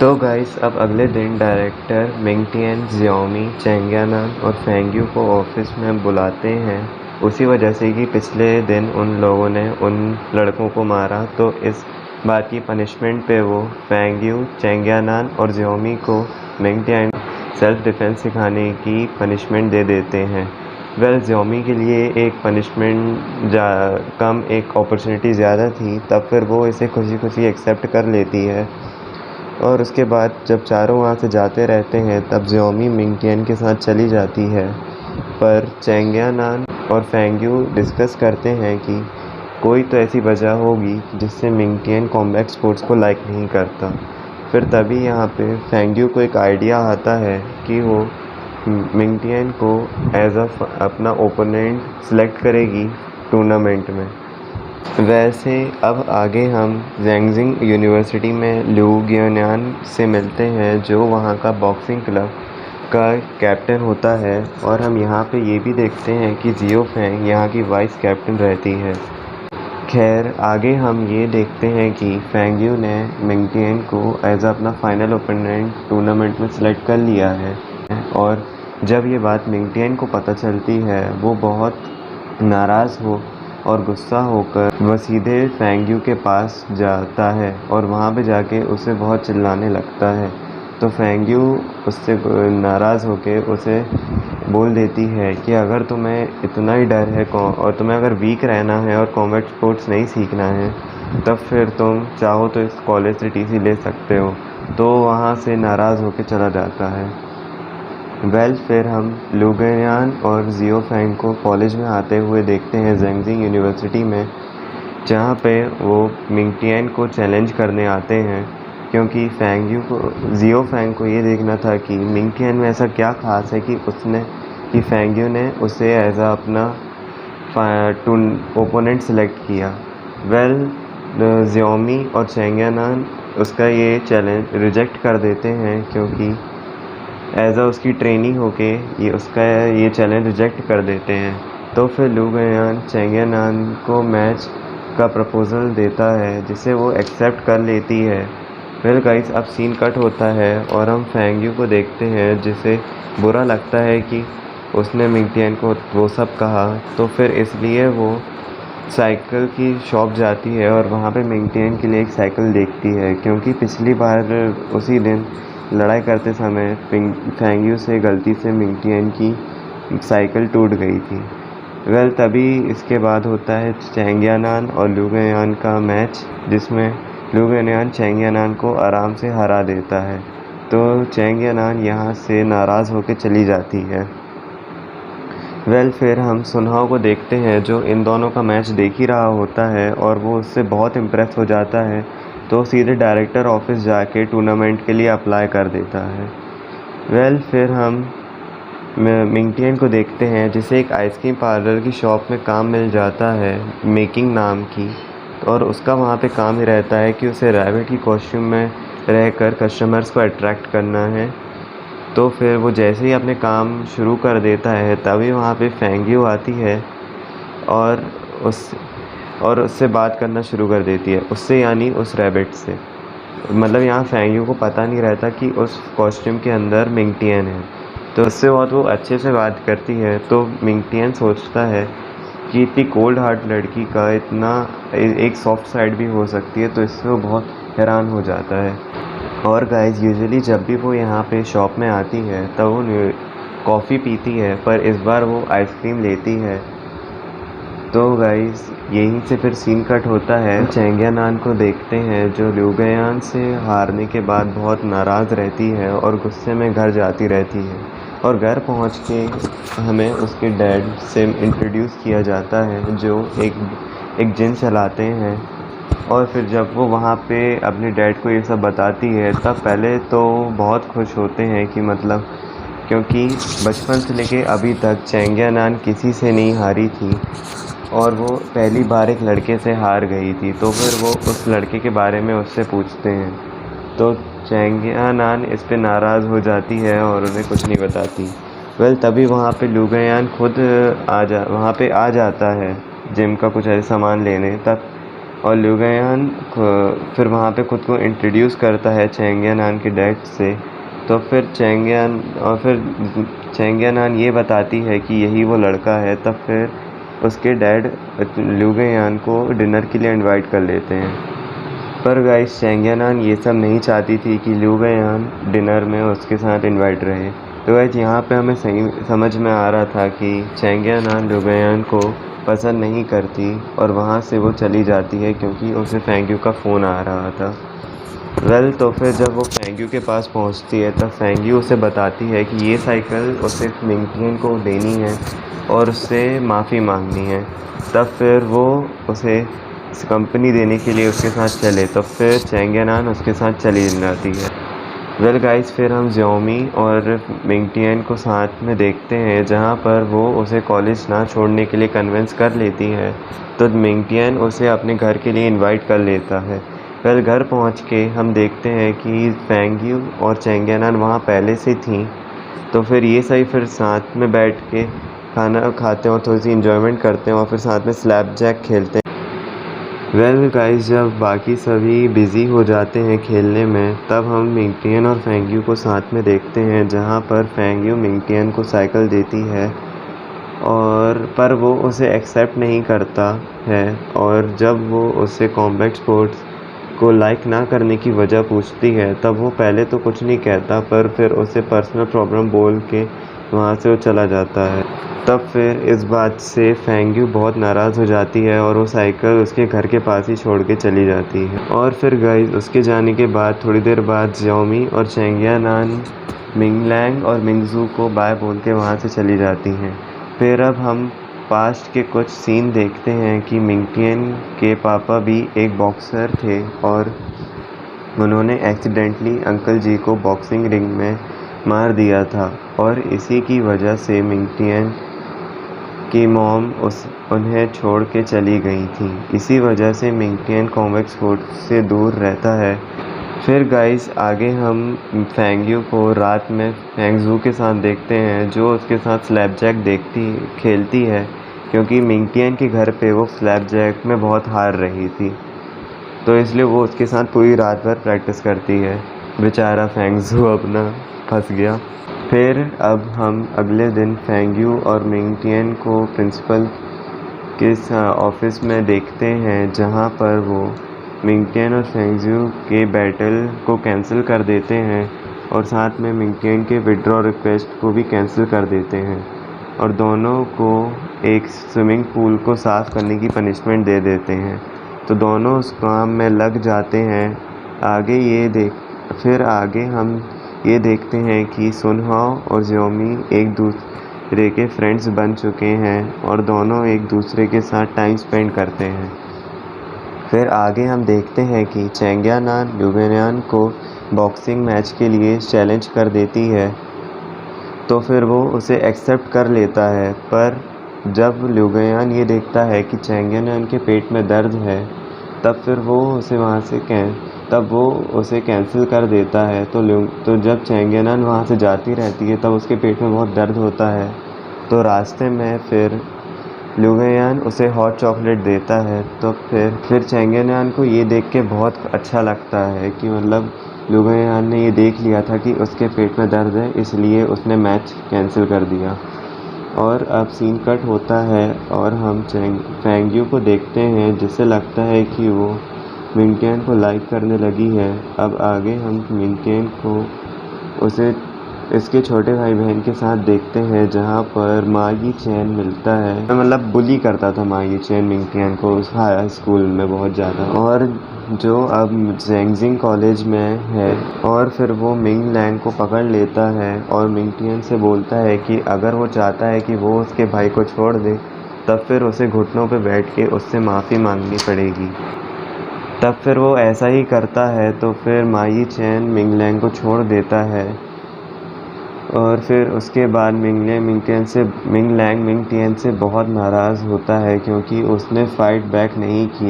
तो गाइस अब अगले दिन डायरेक्टर मिंगटियन जियोमी चैंगियानन और फेंग्यू को ऑफिस में बुलाते हैं उसी वजह से कि पिछले दिन उन लोगों ने उन लड़कों को मारा। तो इस बात की पनिशमेंट पे वो फेंग्यू चैंगियानन और जियोमी को मिंगटियन सेल्फ डिफेंस सिखाने की पनिशमेंट दे देते हैं। जियोमी के लिए एक पनिशमेंट कम एक अपॉर्चुनिटी ज़्यादा थी, तब फिर वो इसे खुशी खुशी एक्सेप्ट कर लेती है। और उसके बाद जब चारों वहाँ से जाते रहते हैं तब जियोमी मिंगटियन के साथ चली जाती है। पर चैंगियानन और फेंग्यू डिस्कस करते हैं कि कोई तो ऐसी वजह होगी जिससे मिंगटियन कॉम्बैट स्पोर्ट्स को लाइक नहीं करता। फिर तभी यहाँ पे फेंग्यू को एक आइडिया आता है कि वो मिंगटियन को एज अपना ओपोनेंट सेलेक्ट करेगी टूर्नामेंट में। वैसे अब आगे हम ज़ैंजिंग यूनिवर्सिटी में लू गियानियान से मिलते हैं जो वहाँ का बॉक्सिंग क्लब का कैप्टन होता है। और हम यहाँ पे ये भी देखते हैं कि जियो फेंग यहाँ की वाइस कैप्टन रहती है। खैर आगे हम ये देखते हैं कि फेंग्यू ने मिंगटियन को एज अपना फाइनल ओपोनेंट टूर्नामेंट में सेलेक्ट कर लिया है। और जब ये बात मिंगटियन को पता चलती है वो बहुत नाराज़ और गुस्सा होकर वह सीधे फेंग्यू के पास जाता है और वहाँ पे जाके उसे बहुत चिल्लाने लगता है। तो फेंग्यू उससे नाराज़ होकर उसे बोल देती है कि अगर तुम्हें इतना ही डर है और तुम्हें अगर वीक रहना है और कॉम्बैट स्पोर्ट्स नहीं सीखना है तब फिर तुम चाहो तो इस कॉलेज से टीसी ले सकते हो। तो वहाँ से नाराज़ होकर चला जाता है। फिर हम लू गियानियान और जियो फेंग को कॉलेज में आते हुए देखते हैं ज़ैंजिंग यूनिवर्सिटी में, जहाँ पे वो मिंगटियन को चैलेंज करने आते हैं क्योंकि जियो फेंग को ये देखना था कि मिंगटियन में ऐसा क्या खास है कि फेंग्यू ने उसे एज अपना ओपोनेंट सेलेक्ट किया। जियोमी और चैंगियानन उसका ये चैलेंज रिजेक्ट कर देते हैं क्योंकि उसकी ट्रेनी होके ये चैलेंज रिजेक्ट कर देते हैं। तो फिर लू गियानियान चैंगियानन को मैच का प्रपोज़ल देता है जिसे वो एक्सेप्ट कर लेती है। गाइस अब सीन कट होता है और हम फेंग्यू को देखते हैं जिसे बुरा लगता है कि उसने मिंगटियन को वो सब कहा। तो फिर इसलिए वो साइकिल की शॉप जाती है और वहाँ पे मिंगटियन के लिए एक साइकिल देखती है क्योंकि पिछली बार उसी दिन लड़ाई करते समय फेंग्यू से गलती से मिंगटियन की साइकिल टूट गई थी। तभी इसके बाद होता है चैंगियानन और लू गियानियान का मैच जिसमें लू गियानियान चैंगियानन को आराम से हरा देता है। तो चैंगियानन यहाँ से नाराज़ होकर चली जाती है। फिर हम सुनहाओ को देखते हैं जो इन दोनों का मैच देख ही रहा होता है और वो उससे बहुत इम्प्रेस हो जाता है। तो सीधे डायरेक्टर ऑफिस जाके टूर्नामेंट के लिए अप्लाई कर देता है। फिर हम मिंगटियन को देखते हैं जिसे एक आइसक्रीम पार्लर की शॉप में काम मिल जाता है मेकिंग नाम की, और उसका वहाँ पे काम ही रहता है कि उसे रैबिट की कॉस्ट्यूम में रहकर कस्टमर्स को अट्रैक्ट करना है। तो फिर वो जैसे ही अपने काम शुरू कर देता है तभी वहाँ पे फेंग्यू आती है और उससे बात करना शुरू कर देती है, उससे यानी उस रैबिट से। मतलब यहाँ फेंग्यू को पता नहीं रहता कि उस कॉस्ट्यूम के अंदर मिंगटियन है। तो उससे बहुत वो अच्छे से बात करती है। तो मिंगटियन सोचता है कि इतनी कोल्ड हार्ट लड़की का इतना एक सॉफ्ट साइड भी हो सकती है, तो इससे वो बहुत हैरान हो जाता है। और गाइस यूजुअली जब भी वो यहाँ पे शॉप में आती है तब वो कॉफ़ी पीती है, पर इस बार वो आइसक्रीम लेती है। तो गाइस यहीं से फिर सीन कट होता है। चैंगियानन को देखते हैं जो लू गियानियान से हारने के बाद बहुत नाराज़ रहती है और गुस्से में घर जाती रहती है। और घर पहुंच के हमें उसके डैड से इंट्रोड्यूस किया जाता है जो एक जिम चलाते हैं। और फिर जब वो वहाँ पे अपने डैड को ये सब बताती है तब पहले तो बहुत खुश होते हैं कि मतलब क्योंकि बचपन से लेके अभी तक चैंगियानन किसी से नहीं हारी थी और वो पहली बार एक लड़के से हार गई थी। तो फिर वो उस लड़के के बारे में उससे पूछते हैं। तो चैंगियानन इस पे नाराज़ हो जाती है और उन्हें कुछ नहीं बताती। तभी वहाँ पे लू गियानियान खुद वहाँ पे आ जाता है जिम का कुछ ऐसा सामान लेने। तब और ल्यू गयान फिर वहाँ पे खुद को इंट्रोड्यूस करता है चेंगियानान के डैड से। तो फिर चेंगियानान ये बताती है कि यही वो लड़का है। तब फिर उसके डैड ल्यू गयान को डिनर के लिए इनवाइट कर लेते हैं। पर गाइस चेंगियानान ये सब नहीं चाहती थी कि ल्यू गयान डिनर में उसके साथ इनवाइट रहे। तो गाइस यहाँ पे हमें सही समझ में आ रहा था कि चेंगियानान ल्यू गयान को पसंद नहीं करती और वहाँ से वो चली जाती है क्योंकि उसे फेंग्यू का फ़ोन आ रहा था। तो फिर जब वो फेंग्यू के पास पहुँचती है तब फेंग्यू उसे बताती है कि ये साइकिल उसे मिंगटियन को देनी है और उससे माफ़ी मांगनी है। तब फिर वो उसे कंपनी देने के लिए उसके साथ चले। तो फिर चेंगियानान उसके साथ चली जाती है। गाइस फिर हम ज़ियोमी और मिंगटियन को साथ में देखते हैं जहाँ पर वो उसे कॉलेज ना छोड़ने के लिए कन्विंस कर लेती है। तो मिंगटियन उसे अपने घर के लिए इनवाइट कर लेता है। घर पहुँच के हम देखते हैं कि फेंग्यू और चेंगियानान वहाँ पहले से थी। तो फिर ये सही फिर साथ में बैठ के खाना खाते हैं और थोड़ी सी इंजॉयमेंट करते हैं और फिर साथ में स्लैप जैक खेलते हैं। गाइस जब बाकी सभी बिज़ी हो जाते हैं खेलने में तब हम मिंगटियन और फेंग्यू को साथ में देखते हैं जहाँ पर फेंग्यू मिंगटियन को साइकिल देती है और पर वो उसे एक्सेप्ट नहीं करता है। और जब वो उससे कॉम्बैट स्पोर्ट्स को लाइक ना करने की वजह पूछती है तब वो पहले तो कुछ नहीं कहता पर फिर उसे पर्सनल प्रॉब्लम बोल के वहाँ से वो चला जाता है। तब फिर इस बात से फेंग्यू बहुत नाराज़ हो जाती है और वो साइकिल उसके घर के पास ही छोड़ के चली जाती है। और फिर गाइस उसके जाने के बाद थोड़ी देर बाद ज़ियोमी और चेंगियानान मिंगलैंग और मिंगजू को बाय बोल के वहाँ से चली जाती हैं। फिर अब हम पास्ट के कुछ सीन देखते हैं कि मिंगटियन के पापा भी एक बॉक्सर थे और उन्होंने एक्सीडेंटली अंकल जी को बॉक्सिंग रिंग में मार दिया था और इसी की वजह से मिंगटियन की मॉम उन्हें छोड़ के चली गई थी। इसी वजह से मिंगटियन कॉम्बैट स्पोर्ट्स से दूर रहता है। फिर गाइस आगे हम फेंग्यू को रात में फेंगजू के साथ देखते हैं जो उसके साथ स्लैपजैक खेलती है क्योंकि मिंगटियन के घर पे वो स्लैपजैक में बहुत हार रही थी। तो इसलिए वो उसके साथ पूरी रात भर प्रैक्टिस करती है। बेचारा फेंगजू अपना फंस गया। फिर अब हम अगले दिन फेंग्यू और मिंगटियन को प्रिंसिपल के ऑफिस में देखते हैं जहाँ पर वो मिंगटियन और फेंगजू के बैटल को कैंसिल कर देते हैं और साथ में मिंगटियन के विड्रॉ रिक्वेस्ट को भी कैंसिल कर देते हैं और दोनों को एक स्विमिंग पूल को साफ़ करने की पनिशमेंट दे देते हैं। तो दोनों उस काम में लग जाते हैं। फिर आगे हम ये देखते हैं कि सुनहाओ और ज़ियोमी एक दूसरे के फ्रेंड्स बन चुके हैं और दोनों एक दूसरे के साथ टाइम स्पेंड करते हैं। फिर आगे हम देखते हैं कि चेंगियानान ल्यू गयान को बॉक्सिंग मैच के लिए चैलेंज कर देती है। तो फिर वो उसे एक्सेप्ट कर लेता है। पर जब ल्यू गयान ये देखता है कि चेंगियानान के पेट में दर्द है तब फिर वो उसे कैंसिल कर देता है। तो जब चेंगियानान वहाँ से जाती रहती है तब उसके पेट में बहुत दर्द होता है। तो रास्ते में फिर ल्यू गयान उसे हॉट चॉकलेट देता है। तो फिर चेंगियानान को ये देख के बहुत अच्छा लगता है कि मतलब ल्यू गयान ने ये देख लिया था कि उसके पेट में दर्द है इसलिए उसने मैच कैंसिल कर दिया। और अब सीन कट होता है और हम फेंग्यू को देखते हैं जिससे लगता है कि वो मिंगटियन को लाइक करने लगी है। अब आगे हम मिंगटियन को इसके छोटे भाई बहन के साथ देखते हैं जहाँ पर मागी चैन मिलता है। मतलब बुली करता था मागी चैन मिंगटियन को हाई स्कूल में बहुत ज़्यादा, और जो अब जेंगजिंग कॉलेज में है। और फिर वो मिंग लैंग को पकड़ लेता है और मिंगटियन से बोलता है कि अगर वो चाहता है कि वो उसके भाई को छोड़ दे तब फिर उसे घुटनों पे बैठ के उससे माफ़ी मांगनी पड़ेगी। तब फिर वो ऐसा ही करता है। तो फिर माई चैन मिंग लैंग को छोड़ देता है और फिर उसके बाद मिंग लैंग मिंगटियन से बहुत नाराज़ होता है क्योंकि उसने फ़ाइट बैक नहीं किया।